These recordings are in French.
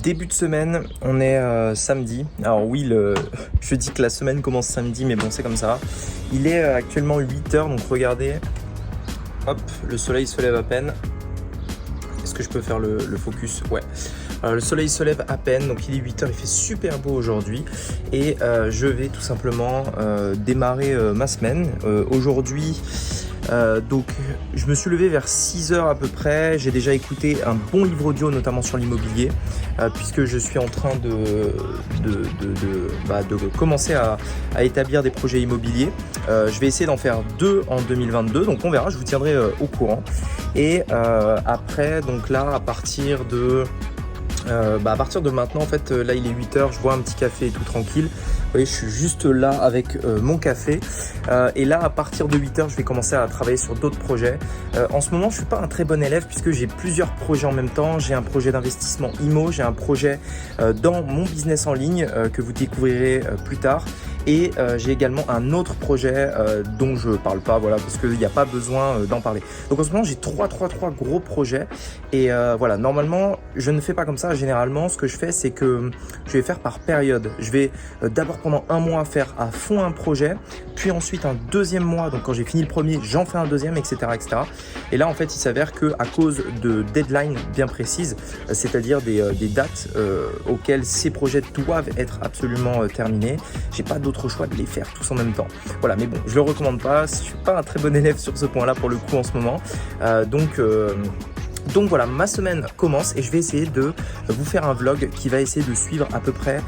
Début de semaine, on est samedi. Alors oui, je dis que la semaine commence samedi, mais bon, c'est comme ça. Il est actuellement 8h, donc regardez. Hop, le soleil se lève à peine. Est-ce que je peux faire le focus? Ouais. Le soleil se lève à peine, donc il est 8h, il fait super beau aujourd'hui. Et je vais tout simplement démarrer ma semaine. Aujourd'hui, donc je me suis levé vers 6h à peu près. J'ai déjà écouté un bon livre audio, notamment sur l'immobilier, puisque je suis en train de commencer à établir des projets immobiliers. Je vais essayer d'en faire 2 en 2022, donc on verra, je vous tiendrai au courant. Et après, donc là, à partir de maintenant, en fait, là il est 8h, je bois un petit café et tout tranquille. Vous voyez, je suis juste là avec mon café. Et là, à partir de 8h, je vais commencer à travailler sur d'autres projets. En ce moment, je suis pas un très bon élève puisque j'ai plusieurs projets en même temps. J'ai un projet d'investissement IMO, j'ai un projet dans mon business en ligne que vous découvrirez plus tard. Et j'ai également un autre projet dont je parle pas, voilà, parce qu'il n'y a pas besoin d'en parler. Donc en ce moment, j'ai trois gros projets. Et voilà, normalement, je ne fais pas comme ça. Généralement, ce que je fais, c'est que je vais faire par période. Je vais d'abord pendant un mois faire à fond un projet, puis ensuite un deuxième mois. Donc quand j'ai fini le premier, j'en fais un deuxième, etc., etc. Et là, en fait, il s'avère que à cause de deadlines bien précises, c'est-à-dire des dates auxquelles ces projets doivent être absolument terminés, j'ai pas d'autre choix de les faire tous en même temps. Voilà, mais bon, je le recommande pas. Je suis pas un très bon élève sur ce point-là pour le coup en ce moment. Donc voilà, ma semaine commence et je vais essayer de vous faire un vlog qui va essayer de suivre à peu près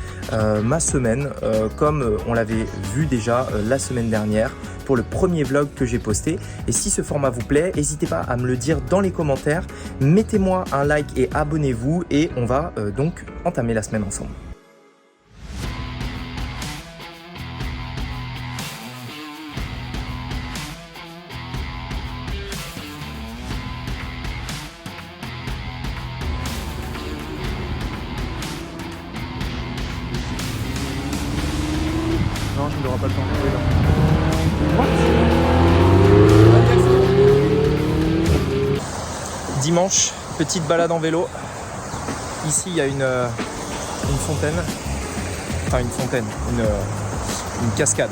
ma semaine comme on l'avait vu déjà la semaine dernière pour le premier vlog que j'ai posté. Et si ce format vous plaît, n'hésitez pas à me le dire dans les commentaires. Mettez-moi un like et abonnez-vous et on va donc entamer la semaine ensemble. Non, je n'aurai pas le temps. Dimanche, petite balade en vélo. Ici, il y a une fontaine. Enfin, une fontaine, une cascade.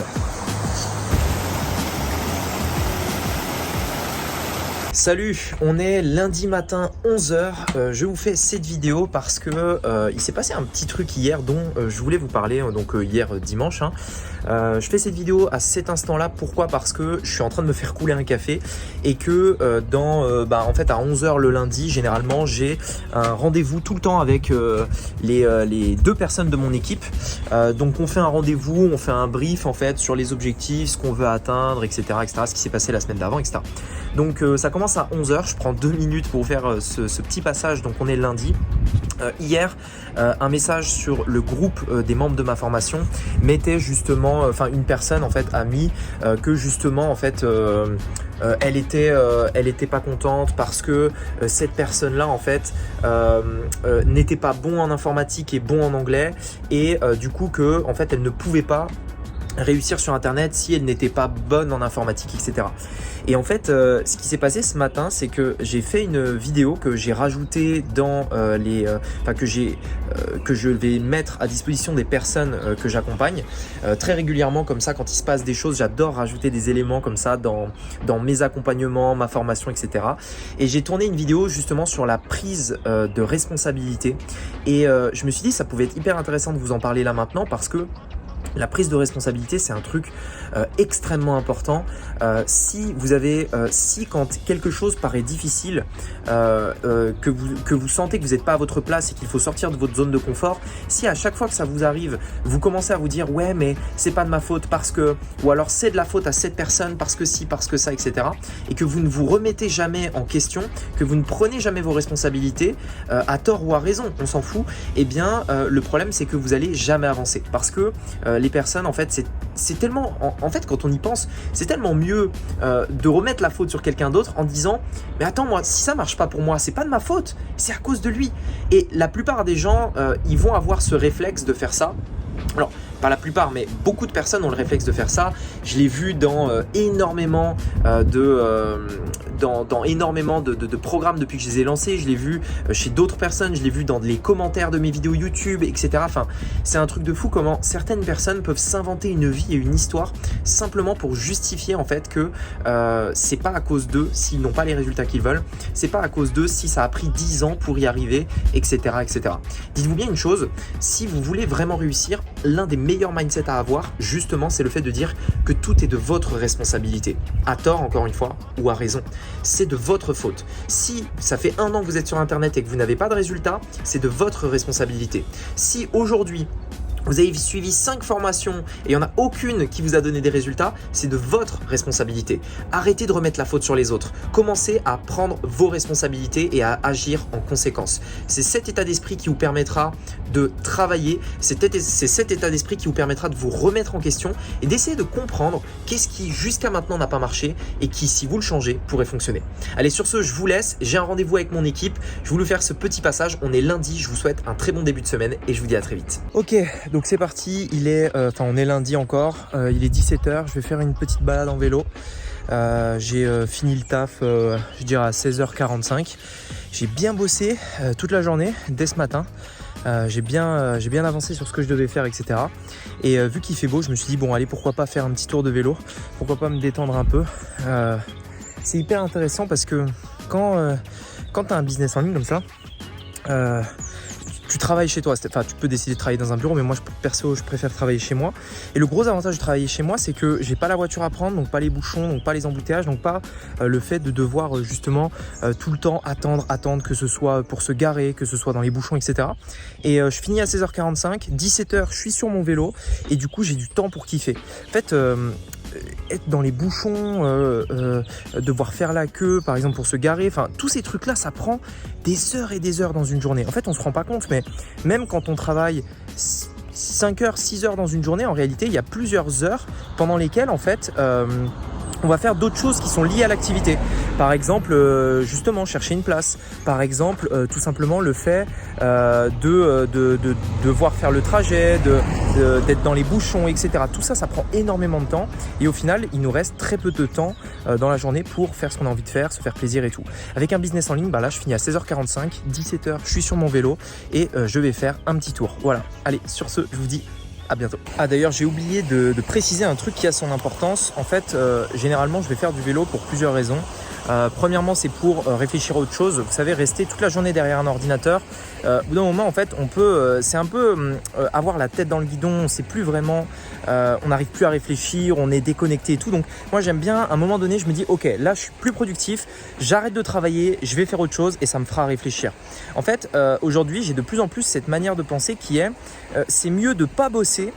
Salut, on est lundi matin 11h. Je vous fais cette vidéo parce que il s'est passé un petit truc hier dont je voulais vous parler, donc hier dimanche. Je fais cette vidéo à cet instant-là. Pourquoi? Parce que je suis en train de me faire couler un café et que en fait à 11h le lundi, généralement j'ai un rendez-vous tout le temps avec les 2 personnes de mon équipe. Donc on fait un rendez-vous, on fait un brief en fait sur les objectifs, ce qu'on veut atteindre, etc., ce qui s'est passé la semaine d'avant, etc. Donc ça commence à 11h, je prends 2 minutes pour faire ce petit passage, donc on est lundi. Hier, un message sur le groupe des membres de ma formation mettait justement, une personne en fait a mis que justement en fait elle était pas contente parce que cette personne-là en fait n'était pas bon en informatique et bon en anglais et du coup que en fait elle ne pouvait pas réussir sur internet si elle n'était pas bonne en informatique, etc. Et en fait, ce qui s'est passé ce matin, c'est que j'ai fait une vidéo que j'ai rajoutée dans que je vais mettre à disposition des personnes que j'accompagne très régulièrement. Comme ça, quand il se passe des choses, j'adore rajouter des éléments comme ça dans mes accompagnements, ma formation, etc. Et j'ai tourné une vidéo justement sur la prise de responsabilité. Et je me suis dit, ça pouvait être hyper intéressant de vous en parler là maintenant parce que la prise de responsabilité, c'est un truc extrêmement important. Si quand quelque chose paraît difficile, que vous sentez que vous n'êtes pas à votre place et qu'il faut sortir de votre zone de confort, si à chaque fois que ça vous arrive, vous commencez à vous dire ouais mais c'est pas de ma faute parce que, ou alors c'est de la faute à cette personne parce que si, parce que ça, etc. et que vous ne vous remettez jamais en question, que vous ne prenez jamais vos responsabilités, à tort ou à raison, on s'en fout, eh bien le problème c'est que vous allez jamais avancer parce que les personnes en fait c'est tellement en fait quand on y pense c'est tellement mieux de remettre la faute sur quelqu'un d'autre en disant mais attends moi si ça marche pas pour moi c'est pas de ma faute, c'est à cause de lui. Et la plupart des gens ils vont avoir ce réflexe de faire ça. Alors, pas la plupart, mais beaucoup de personnes ont le réflexe de faire ça. Je l'ai vu dans énormément dans énormément de programmes depuis que je les ai lancés, je l'ai vu chez d'autres personnes, je l'ai vu dans les commentaires de mes vidéos YouTube, etc. Enfin, c'est un truc de fou comment certaines personnes peuvent s'inventer une vie et une histoire simplement pour justifier en fait que c'est pas à cause d'eux s'ils n'ont pas les résultats qu'ils veulent, c'est pas à cause d'eux si ça a pris 10 ans pour y arriver, etc. etc. Dites-vous bien une chose, si vous voulez vraiment réussir, l'un des meilleurs mindsets à avoir, justement, c'est le fait de dire que tout est de votre responsabilité. À tort, encore une fois, ou à raison. C'est de votre faute. Si ça fait 1 an que vous êtes sur Internet et que vous n'avez pas de résultats, c'est de votre responsabilité. Si aujourd'hui, vous avez suivi 5 formations et il n'y en a aucune qui vous a donné des résultats, c'est de votre responsabilité. Arrêtez de remettre la faute sur les autres. Commencez à prendre vos responsabilités et à agir en conséquence. C'est cet état d'esprit qui vous permettra de travailler, c'est cet état d'esprit qui vous permettra de vous remettre en question et d'essayer de comprendre qu'est-ce qui jusqu'à maintenant n'a pas marché et qui, si vous le changez, pourrait fonctionner. Allez, sur ce, je vous laisse. J'ai un rendez-vous avec mon équipe. Je voulais faire ce petit passage. On est lundi. Je vous souhaite un très bon début de semaine et je vous dis à très vite. Ok. Donc c'est parti, on est lundi encore, il est 17h, je vais faire une petite balade en vélo. J'ai fini le taf, je dirais à 16h45. J'ai bien bossé toute la journée, dès ce matin. J'ai bien avancé sur ce que je devais faire, etc. Et vu qu'il fait beau, je me suis dit, bon allez, pourquoi pas faire un petit tour de vélo, pourquoi pas me détendre un peu. C'est hyper intéressant parce que quand tu as un business en ligne comme ça, tu travailles chez toi, enfin tu peux décider de travailler dans un bureau, mais moi perso je préfère travailler chez moi. Et le gros avantage de travailler chez moi, c'est que j'ai pas la voiture à prendre, donc pas les bouchons, donc pas les embouteillages, donc pas le fait de devoir justement tout le temps attendre, que ce soit pour se garer, que ce soit dans les bouchons, etc. Et je finis à 16h45, 17h je suis sur mon vélo et du coup j'ai du temps pour kiffer. En fait, être dans les bouchons, devoir faire la queue par exemple pour se garer, enfin tous ces trucs là ça prend des heures et des heures dans une journée. En fait on se rend pas compte, mais même quand on travaille 5 heures, 6 heures dans une journée, en réalité il y a plusieurs heures pendant lesquelles en fait on va faire d'autres choses qui sont liées à l'activité. Par exemple, justement, chercher une place. Par exemple, tout simplement le fait de devoir faire le trajet, d'être dans les bouchons, etc. Tout ça, ça prend énormément de temps. Et au final, il nous reste très peu de temps dans la journée pour faire ce qu'on a envie de faire, se faire plaisir et tout. Avec un business en ligne, là, je finis à 16h45, 17h, je suis sur mon vélo et je vais faire un petit tour. Voilà. Allez, sur ce, je vous dis à bientôt. Ah d'ailleurs j'ai oublié de préciser un truc qui a son importance. En fait généralement je vais faire du vélo pour plusieurs raisons. Premièrement c'est pour réfléchir à autre chose. Vous savez, rester toute la journée derrière un ordinateur, au bout d'un moment en fait on peut c'est un peu avoir la tête dans le guidon, on sait plus vraiment, on n'arrive plus à réfléchir, on est déconnecté et tout. Donc moi j'aime bien, à un moment donné je me dis ok, là je suis plus productif, j'arrête de travailler, je vais faire autre chose et ça me fera réfléchir. En fait aujourd'hui j'ai de plus en plus cette manière de penser qui est c'est mieux de pas bosser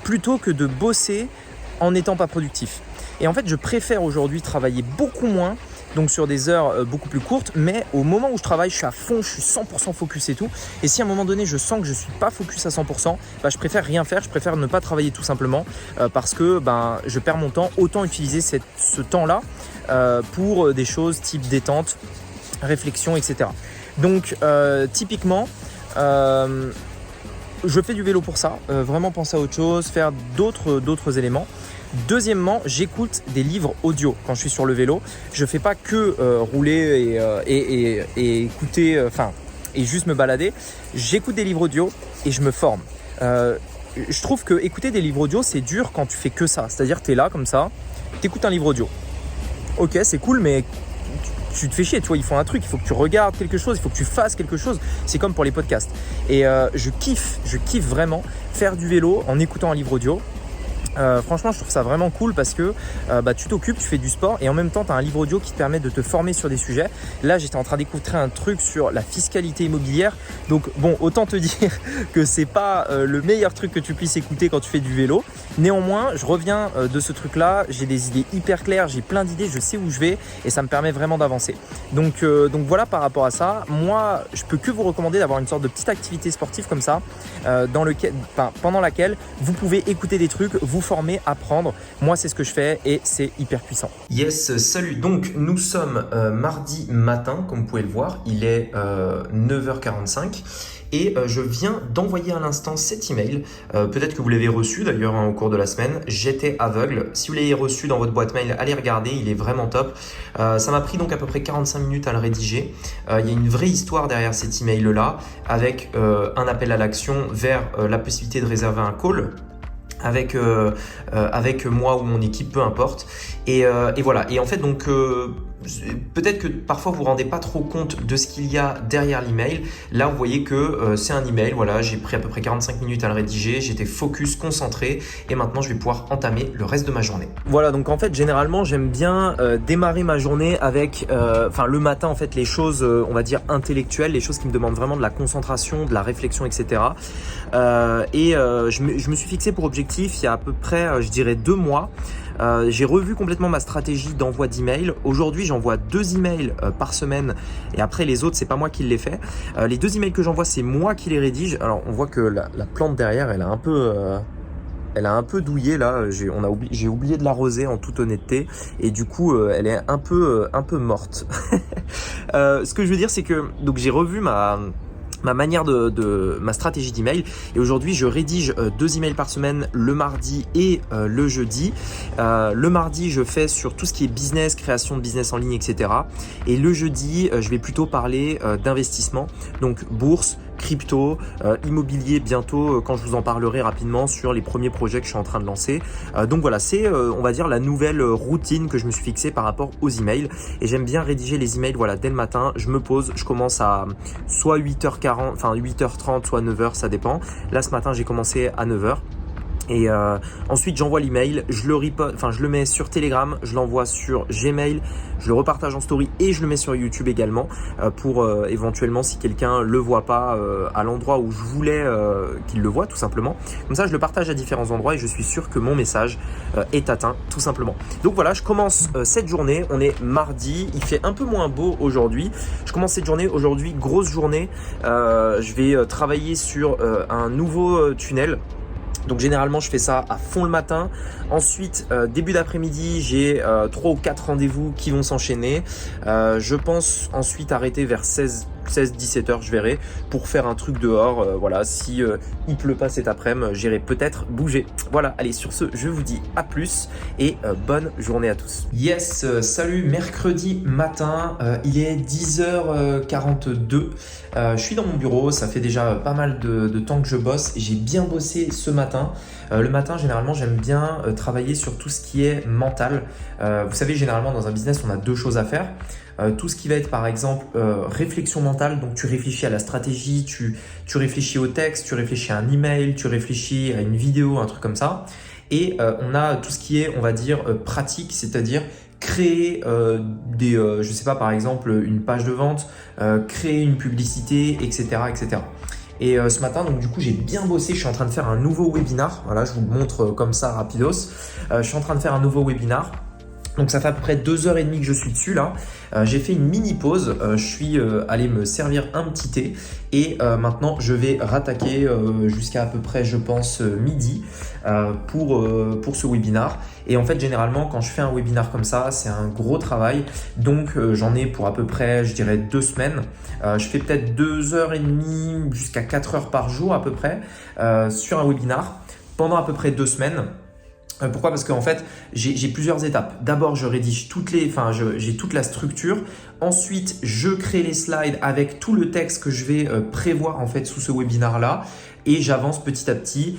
plutôt que de bosser en n'étant pas productif. Et en fait je préfère aujourd'hui travailler beaucoup moins, donc sur des heures beaucoup plus courtes, mais au moment où je travaille, je suis à fond, je suis 100% focus et tout. Et si à un moment donné, je sens que je ne suis pas focus à 100%, je préfère rien faire, je préfère ne pas travailler tout simplement parce que je perds mon temps. Autant utiliser ce temps-là pour des choses type détente, réflexion, etc. Donc typiquement, je fais du vélo pour ça, vraiment penser à autre chose, faire d'autres éléments. Deuxièmement, j'écoute des livres audio quand je suis sur le vélo. Je fais pas que rouler et écouter, et juste me balader. J'écoute des livres audio et je me forme. Je trouve que écouter des livres audio, c'est dur quand tu fais que ça. C'est-à-dire que tu es là comme ça, tu écoutes un livre audio. Ok, c'est cool, mais tu te fais chier, tu vois, il faut un truc, il faut que tu regardes quelque chose, il faut que tu fasses quelque chose. C'est comme pour les podcasts. Et je kiffe vraiment faire du vélo en écoutant un livre audio. Franchement je trouve ça vraiment cool parce que tu t'occupes, tu fais du sport et en même temps tu as un livre audio qui te permet de te former sur des sujets. Là j'étais en train d'écouter un truc sur la fiscalité immobilière, donc bon, autant te dire que c'est pas le meilleur truc que tu puisses écouter quand tu fais du vélo. Néanmoins je reviens de ce truc là, j'ai des idées hyper claires, j'ai plein d'idées, je sais où je vais et ça me permet vraiment d'avancer. Donc voilà, par rapport à ça, moi je peux que vous recommander d'avoir une sorte de petite activité sportive comme ça pendant laquelle vous pouvez écouter des trucs, vous former, apprendre. Moi c'est ce que je fais et c'est hyper puissant. Yes, salut. Donc nous sommes mardi matin, comme vous pouvez le voir, il est 9h45 et je viens d'envoyer à l'instant cet email. Peut-être que vous l'avez reçu d'ailleurs au cours de la semaine. J'étais aveugle. Si vous l'avez reçu dans votre boîte mail, allez regarder, il est vraiment top. Ça m'a pris donc à peu près 45 minutes à le rédiger. Il y a une vraie histoire derrière cet email-là avec un appel à l'action vers la possibilité de réserver un call avec moi ou mon équipe, peu importe. Et voilà. Et en fait, donc, peut-être que parfois vous ne vous rendez pas trop compte de ce qu'il y a derrière l'email. Là, vous voyez que c'est un email. Voilà, j'ai pris à peu près 45 minutes à le rédiger. J'étais focus, concentré. Et maintenant, je vais pouvoir entamer le reste de ma journée. Voilà, donc en fait, généralement, j'aime bien démarrer ma journée avec, le matin, en fait, les choses, on va dire, intellectuelles, les choses qui me demandent vraiment de la concentration, de la réflexion, etc. Je me suis fixé pour objectif il y a à peu près, je dirais 2 mois. J'ai revu complètement ma stratégie d'envoi d'email. Aujourd'hui, j'envoie 2 emails par semaine et après les autres, c'est pas moi qui les fais. Les 2 emails que j'envoie, c'est moi qui les rédige. Alors, on voit que la plante derrière, elle a un peu douillé là. J'ai oublié de l'arroser en toute honnêteté et du coup, elle est un peu morte. Ce que je veux dire, c'est que donc j'ai revu ma manière ma stratégie d'email et aujourd'hui je rédige 2 emails par semaine le mardi et le jeudi. Le mardi je fais sur tout ce qui est business, création de business en ligne, etc. Et le jeudi je vais plutôt parler d'investissement, donc bourse, crypto, immobilier bientôt quand je vous en parlerai rapidement sur les premiers projets que je suis en train de lancer. Donc voilà, c'est on va dire la nouvelle routine que je me suis fixée par rapport aux emails et j'aime bien rédiger les emails voilà dès le matin. Je me pose, je commence à soit 8h40, enfin 8h30, soit 9h, ça dépend. Là ce matin j'ai commencé à 9h. Et ensuite j'envoie l'email, je le mets sur Telegram, je l'envoie sur Gmail, je le repartage en story et je le mets sur YouTube également pour éventuellement si quelqu'un le voit pas à l'endroit où je voulais qu'il le voit tout simplement. Comme ça je le partage à différents endroits et je suis sûr que mon message est atteint tout simplement. Donc voilà, je commence cette journée, on est mardi, il fait un peu moins beau aujourd'hui. Je commence cette journée aujourd'hui, grosse journée, je vais travailler sur un nouveau tunnel. Donc généralement je fais ça à fond le matin. Ensuite début d'après-midi j'ai 3 ou 4 rendez-vous qui vont s'enchaîner. Je pense ensuite arrêter vers 16-17 heures, je verrai, pour faire un truc dehors. Voilà, si il pleut pas cet après-midi, j'irai peut-être bouger. Voilà, allez, sur ce, je vous dis à plus et bonne journée à tous. Yes, salut, mercredi matin, il est 10h42. Je suis dans mon bureau, ça fait déjà pas mal de temps que je bosse et j'ai bien bossé ce matin. Le matin, généralement, j'aime bien travailler sur tout ce qui est mental. Vous savez, généralement, dans un business, on a 2 choses à faire. Tout ce qui va être par exemple réflexion mentale, donc tu réfléchis à la stratégie, tu réfléchis au texte, tu réfléchis à un email, tu réfléchis à une vidéo, un truc comme ça. Et on a tout ce qui est, on va dire, pratique, c'est-à-dire créer je sais pas, par exemple une page de vente, créer une publicité, etc. etc. Et ce matin, donc du coup, j'ai bien bossé. Je suis en train de faire un nouveau webinar. Voilà, je vous le montre comme ça rapidos. Je suis en train de faire un nouveau webinar. Donc ça fait à peu près 2h30 que je suis dessus là. J'ai fait une mini pause, je suis allé me servir un petit thé et maintenant je vais rattaquer jusqu'à à peu près je pense midi pour ce webinar. Et en fait généralement quand je fais un webinar comme ça c'est un gros travail, donc j'en ai pour à peu près je dirais 2 semaines. Je fais peut-être 2h30 jusqu'à 4h par jour à peu près sur un webinar pendant à peu près 2 semaines. Pourquoi ? Parce qu'en fait, j'ai plusieurs étapes. D'abord, je rédige j'ai toute la structure. Ensuite, je crée les slides avec tout le texte que je vais prévoir en fait sous ce webinaire-là. Et j'avance petit à petit,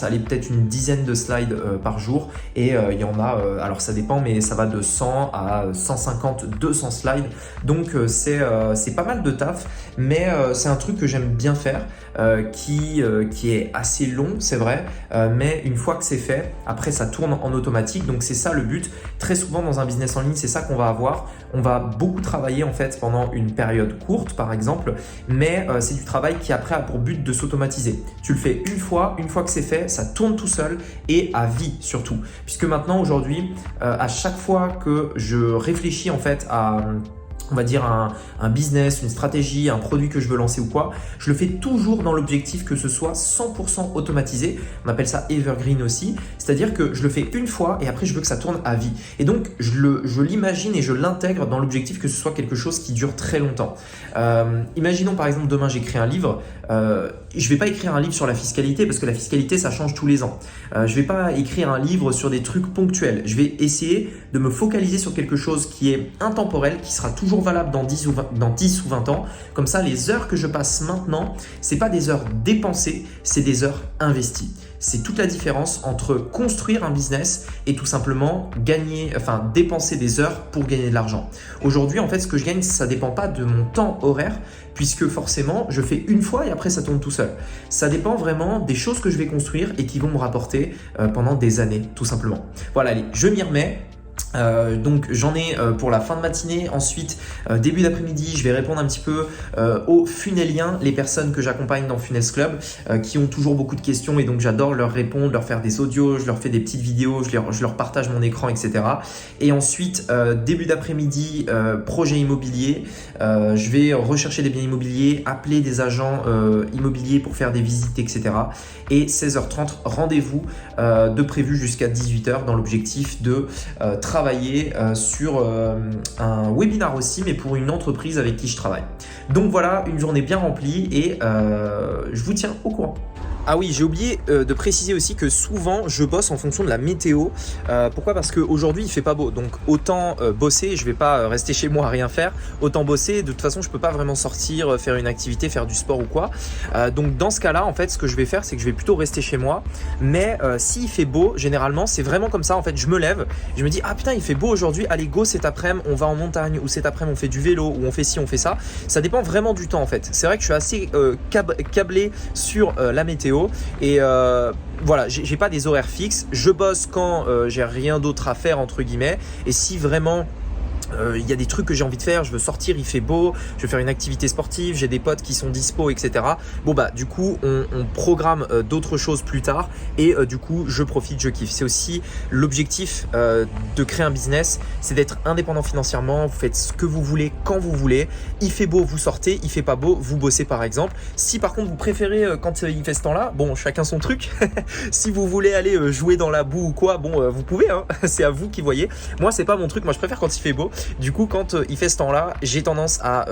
allez peut-être une dizaine de slides par jour et il y en a, alors ça dépend mais ça va de 100 à 150, 200 slides donc c'est pas mal de taf mais c'est un truc que j'aime bien faire qui est assez long c'est vrai mais une fois que c'est fait, après ça tourne en automatique donc c'est ça le but. Très souvent dans un business en ligne c'est ça qu'on va avoir, on va beaucoup travailler en fait pendant une période courte par exemple mais c'est du travail qui après a pour but de s'automatiser. Tu le fais une fois que c'est fait, ça tourne tout seul et à vie surtout. Puisque maintenant aujourd'hui, à chaque fois que je réfléchis en fait à on va dire un business, une stratégie, un produit que je veux lancer ou quoi, je le fais toujours dans l'objectif que ce soit 100% automatisé. On appelle ça evergreen aussi, c'est-à-dire que je le fais une fois et après je veux que ça tourne à vie. Et donc je l'imagine et je l'intègre dans l'objectif que ce soit quelque chose qui dure très longtemps. Imaginons par exemple demain j'écris un livre, je vais pas écrire un livre sur la fiscalité parce que la fiscalité ça change tous les ans. Je vais pas écrire un livre sur des trucs ponctuels. Je vais essayer de me focaliser sur quelque chose qui est intemporel, qui sera toujours valable dans 10 ou 20 ans. Comme ça, les heures que je passe maintenant, c'est pas des heures dépensées, c'est des heures investies. C'est toute la différence entre construire un business et tout simplement dépenser des heures pour gagner de l'argent. Aujourd'hui, en fait, ce que je gagne, ça dépend pas de mon temps horaire, puisque forcément, je fais une fois et après, ça tourne tout seul. Ça dépend vraiment des choses que je vais construire et qui vont me rapporter pendant des années, tout simplement. Voilà, allez, je m'y remets. Donc j'en ai pour la fin de matinée. Ensuite début d'après-midi je vais répondre un petit peu aux funneliens, les personnes que j'accompagne dans Funnels Club qui ont toujours beaucoup de questions et donc j'adore leur répondre, leur faire des audios, je leur fais des petites vidéos, je leur partage mon écran, etc. Et ensuite début d'après-midi projet immobilier, je vais rechercher des biens immobiliers, appeler des agents immobiliers pour faire des visites, etc. Et 16h30 rendez-vous de prévu jusqu'à 18h dans l'objectif de travailler sur un webinar aussi, mais pour une entreprise avec qui je travaille. Donc voilà, une journée bien remplie et je vous tiens au courant. Ah oui, j'ai oublié de préciser aussi que souvent je bosse en fonction de la météo. Pourquoi ? Parce qu'aujourd'hui il fait pas beau, donc autant bosser, je vais pas rester chez moi à rien faire, autant bosser. De toute façon je peux pas vraiment sortir, faire une activité, faire du sport ou quoi. Donc dans ce cas-là, en fait, ce que je vais faire, c'est que je vais plutôt rester chez moi. Mais s'il fait beau, généralement c'est vraiment comme ça. En fait, je me lève, je me dis ah putain il fait beau aujourd'hui, allez go cet après-midi on va en montagne, ou cet après-midi on fait du vélo, ou on fait ci, on fait ça. Ça dépend vraiment du temps en fait. C'est vrai que je suis assez câblé sur la météo. Et voilà, j'ai pas des horaires fixes. Je bosse quand j'ai rien d'autre à faire entre guillemets. Et si vraiment il y a des trucs que j'ai envie de faire, je veux sortir, il fait beau, je veux faire une activité sportive, j'ai des potes qui sont dispo, etc. Bon bah du coup on programme d'autres choses plus tard et du coup je profite, je kiffe. C'est aussi l'objectif de créer un business, c'est d'être indépendant financièrement. Vous faites ce que vous voulez quand vous voulez. Il fait beau, vous sortez, il fait pas beau, vous bossez par exemple. Si par contre vous préférez quand il fait ce temps-là, bon chacun son truc. Si vous voulez aller jouer dans la boue ou quoi, bon vous pouvez, hein. C'est à vous qui voyez. Moi c'est pas mon truc, moi je préfère quand il fait beau. Du coup, quand il fait ce temps-là, j'ai tendance à,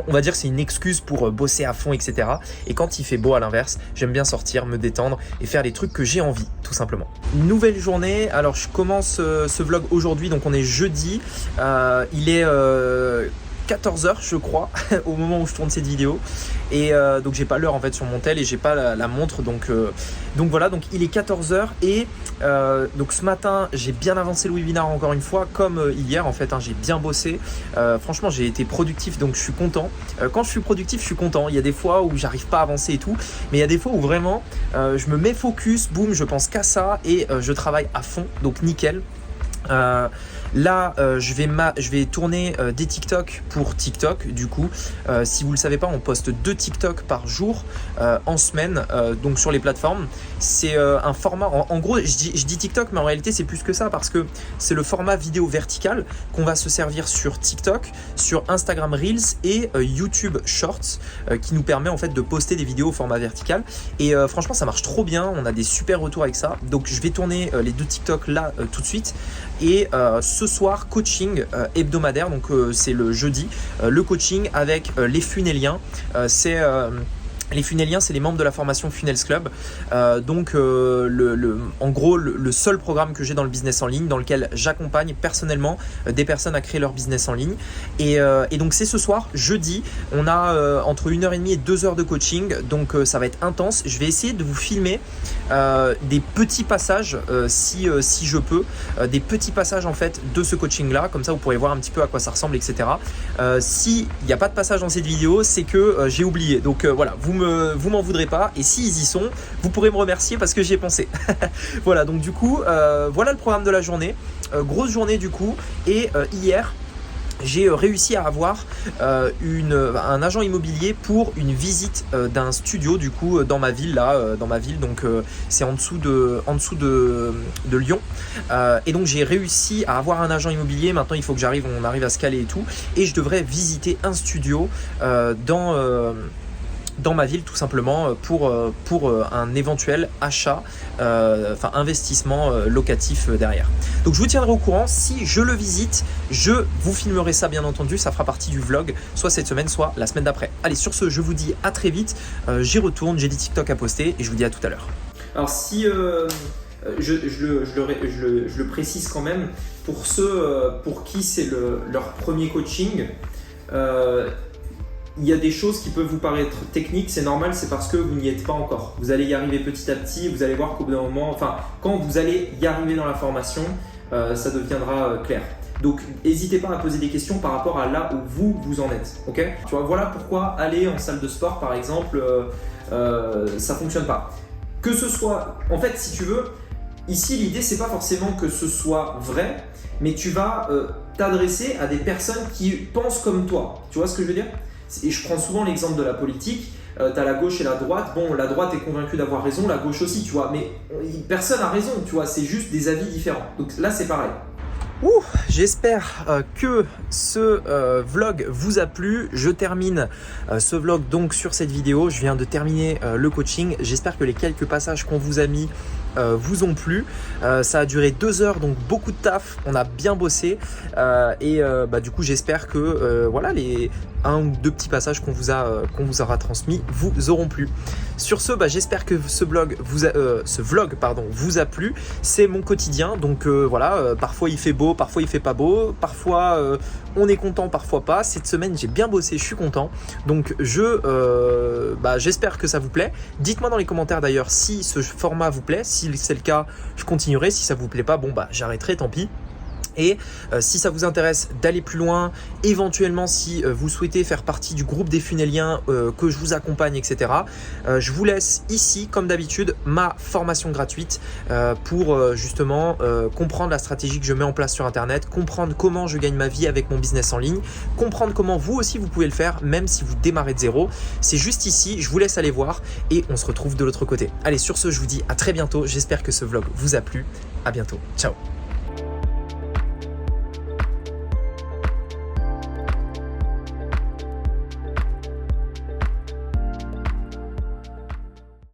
on va dire que c'est une excuse pour bosser à fond, etc. Et quand il fait beau, à l'inverse, j'aime bien sortir, me détendre et faire les trucs que j'ai envie, tout simplement. Nouvelle journée. Alors, je commence ce vlog aujourd'hui, donc on est jeudi. Il est 14h je crois au moment où je tourne cette vidéo et donc j'ai pas l'heure en fait sur mon tel et j'ai pas la montre donc voilà, donc il est 14h et donc ce matin j'ai bien avancé le webinar encore une fois comme hier en fait, hein, j'ai bien bossé, franchement j'ai été productif donc je suis content. Quand je suis productif je suis content. Il y a des fois où j'arrive pas à avancer et tout, mais il y a des fois où vraiment je me mets focus, boum, je pense qu'à ça et je travaille à fond, donc nickel. Là je vais tourner des TikTok pour TikTok. Du coup si vous le savez pas, on poste 2 TikTok par jour en semaine, donc sur les plateformes. C'est un format, en gros je dis TikTok, mais en réalité c'est plus que ça, parce que c'est le format vidéo vertical qu'on va se servir sur TikTok, sur Instagram Reels et YouTube Shorts, qui nous permet en fait de poster des vidéos au format vertical. Et franchement ça marche trop bien, on a des super retours avec ça. Donc je vais tourner les 2 TikTok là tout de suite. Et ce soir coaching hebdomadaire, donc c'est le jeudi, le coaching avec les funneliens. Les funneliens, c'est les membres de la formation Funnels Club. En gros, le seul programme que j'ai dans le business en ligne, dans lequel j'accompagne personnellement des personnes à créer leur business en ligne. Et donc, c'est ce soir, jeudi. On a entre 1h30 et 2 heures de coaching. Donc, ça va être intense. Je vais essayer de vous filmer des petits passages, si je peux. Des petits passages, en fait, de ce coaching-là. Comme ça, vous pourrez voir un petit peu à quoi ça ressemble, etc. S'il n'y a pas de passage dans cette vidéo, c'est que j'ai oublié. Donc, voilà, vous m'en voudrez pas, et s'ils y sont, vous pourrez me remercier parce que j'y ai pensé. Voilà, donc du coup voilà le programme de la journée, grosse journée du coup. Et hier j'ai réussi à avoir un agent immobilier pour une visite d'un studio du coup dans ma ville là, donc c'est en dessous de Lyon, et donc j'ai réussi à avoir un agent immobilier. Maintenant il faut que on arrive à se caler et tout, et je devrais visiter un studio dans ma ville tout simplement pour un éventuel achat, enfin investissement locatif derrière. Donc je vous tiendrai au courant si je le visite, je vous filmerai ça bien entendu, ça fera partie du vlog, soit cette semaine, soit la semaine d'après. Allez, sur ce, je vous dis à très vite, j'y retourne, j'ai des TikTok à poster et je vous dis à tout à l'heure. Alors si je le précise quand même, pour ceux pour qui c'est leur premier coaching, il y a des choses qui peuvent vous paraître techniques, c'est normal, c'est parce que vous n'y êtes pas encore. Vous allez y arriver petit à petit, vous allez voir qu'au bout d'un moment, enfin, quand vous allez y arriver dans la formation, ça deviendra clair. Donc, n'hésitez pas à poser des questions par rapport à là où vous en êtes. Ok ? Tu vois, voilà pourquoi aller en salle de sport, par exemple, ça fonctionne pas. Que ce soit, en fait, si tu veux, ici, l'idée, c'est pas forcément que ce soit vrai, mais tu vas t'adresser à des personnes qui pensent comme toi. Tu vois ce que je veux dire ? Et je prends souvent l'exemple de la politique, tu as la gauche et la droite, bon la droite est convaincue d'avoir raison, la gauche aussi, tu vois, mais personne n'a raison, tu vois, c'est juste des avis différents. Donc là c'est pareil. J'espère que ce vlog vous a plu. Je termine ce vlog donc sur cette vidéo. Je viens de terminer le coaching. J'espère que les quelques passages qu'on vous a mis vous ont plu. Ça a duré 2 heures, donc beaucoup de taf. On a bien bossé et du coup j'espère que voilà, les 1 ou 2 petits passages qu'on vous aura transmis vous auront plu. Sur ce, j'espère que ce vlog vous a plu. C'est mon quotidien, donc voilà, parfois il fait beau, parfois il fait pas beau, parfois on est content, parfois pas. Cette semaine j'ai bien bossé, je suis content, donc j'espère que ça vous plaît. Dites-moi dans les commentaires d'ailleurs si ce format vous plaît. Si c'est le cas, je continuerai. Si ça vous plaît pas, j'arrêterai, tant pis. Et si ça vous intéresse d'aller plus loin, éventuellement si vous souhaitez faire partie du groupe des funneliens, que je vous accompagne, etc. Je vous laisse ici, comme d'habitude, ma formation gratuite pour justement comprendre la stratégie que je mets en place sur Internet, comprendre comment je gagne ma vie avec mon business en ligne, comprendre comment vous aussi vous pouvez le faire, même si vous démarrez de zéro. C'est juste ici, je vous laisse aller voir et on se retrouve de l'autre côté. Allez, sur ce, je vous dis à très bientôt. J'espère que ce vlog vous a plu. À bientôt. Ciao.